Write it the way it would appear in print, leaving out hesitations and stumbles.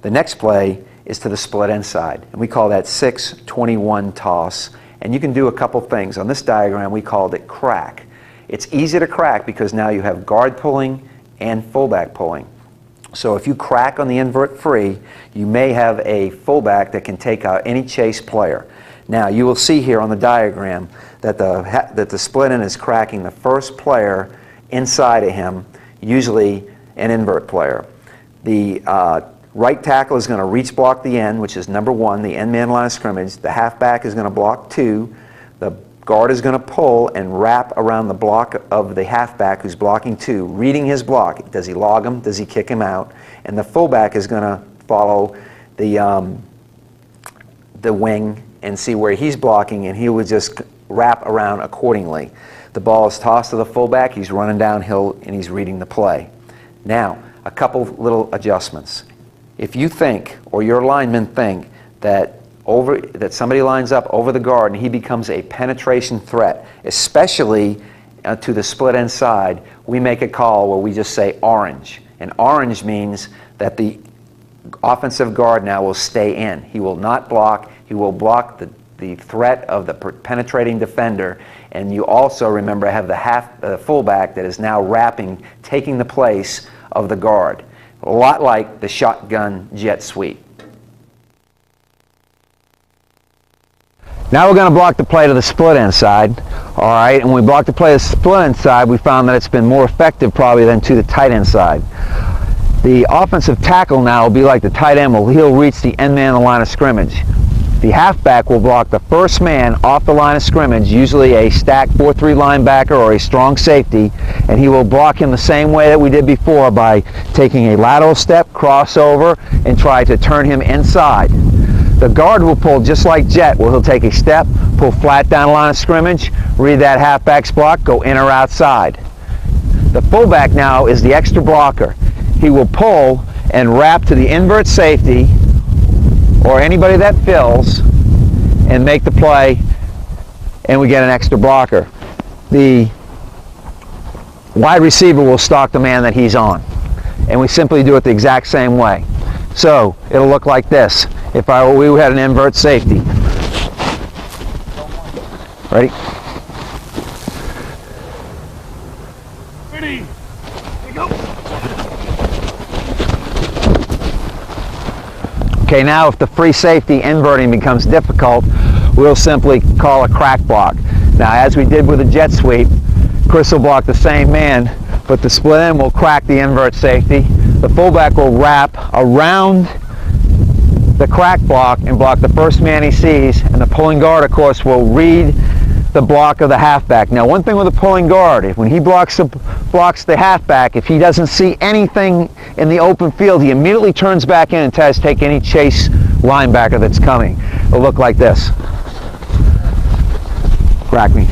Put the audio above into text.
The next play is to the split end side, and we call that 6-21 toss. And you can do a couple things. On this diagram, we called it crack. It's easy to crack because now you have guard pulling and fullback pulling. So if you crack on the invert free, you may have a fullback that can take out any chase player. Now you will see here on the diagram that the split end is cracking the first player inside of him, usually an invert player. The right tackle is going to reach block the end, which is number 1, the end man line of scrimmage. The halfback is going to block 2. The guard is going to pull and wrap around the block of the halfback who's blocking 2, reading his block. Does he log him? Does he kick him out? And the fullback is going to follow the wing and see where he's blocking, and he would just wrap around accordingly. The ball is tossed to the fullback. He's running downhill and he's reading the play. Now, a couple little adjustments. If you think, or your linemen think, that somebody lines up over the guard and he becomes a penetration threat, especially to the split end side, we make a call where we just say orange. And orange means that the offensive guard now will stay in. He will not block. He will block the threat of the penetrating defender. And you also, remember, have the fullback that is now wrapping, taking the place of the guard. A lot like the shotgun jet sweep. Now we're going to block the play to the split end side. All right, and when we block the play to the split end side, we found that it's been more effective probably than to the tight end side. The offensive tackle now will be like the tight end. He'll reach the end man on the line of scrimmage. The halfback will block the first man off the line of scrimmage, usually a stacked 4-3 linebacker or a strong safety, and he will block him the same way that we did before by taking a lateral step, crossover, and try to turn him inside. The guard will pull just like jet, where he'll take a step, pull flat down the line of scrimmage, read that halfback's block, go in or outside. The fullback now is the extra blocker. He will pull and wrap to the invert safety or anybody that fills and make the play, and we get an extra blocker. The wide receiver will stalk the man that he's on, and we simply do it the exact same way. So it'll look like this if we had an invert safety. Ready? Ready. Here we go. Okay, now if the free safety inverting becomes difficult, we'll simply call a crack block. Now, as we did with the jet sweep, Chris will block the same man, but the split end will crack the invert safety. The fullback will wrap around the crack block and block the first man he sees, and the pulling guard, of course, will read the block of the halfback. Now, one thing with the pulling guard, when he blocks the halfback, if he doesn't see anything in the open field, he immediately turns back in and tries to take any chase linebacker that's coming. It'll look like this. Crack me.